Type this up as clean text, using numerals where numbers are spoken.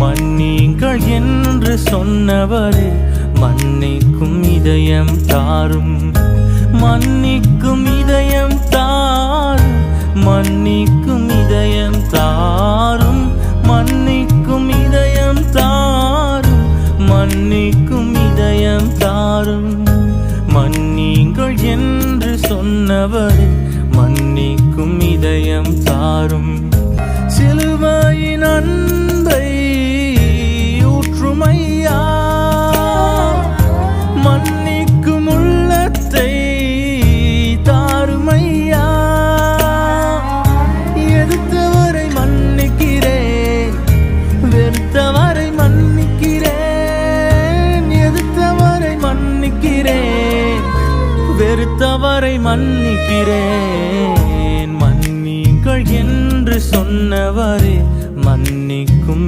மன்னிங்கள் என்று சொன்னவரே, மன்னிக்கும் இதயம் தாரும், மன்னிக்கும் இதயம் தாரும், மன்னிக்கும் இதயம் தாரும், மன்னிக்கும் இதயம் தாரும், மன்னிக்கும் இதயம் தாரும். மன்னிங்கள் என்று சொன்னவரே, மன்னிக்கும் இதயம் தாரும். சிலுவையின் அன்பை ஊற்றுமையா, மன்னிக்கும் உள்ளத்தை தாருமையா. எதிர்த்தவரை மன்னிக்கிறேன், வெறுத்தவரை மன்னிக்கிறேன், எதிர்த்தவரை மன்னிக்கிறேன், வெறுத்தவரை மன்னிக்கிறேன். மன்னிங்கள் என்று சொன்னவரே, மன்னிக்கும்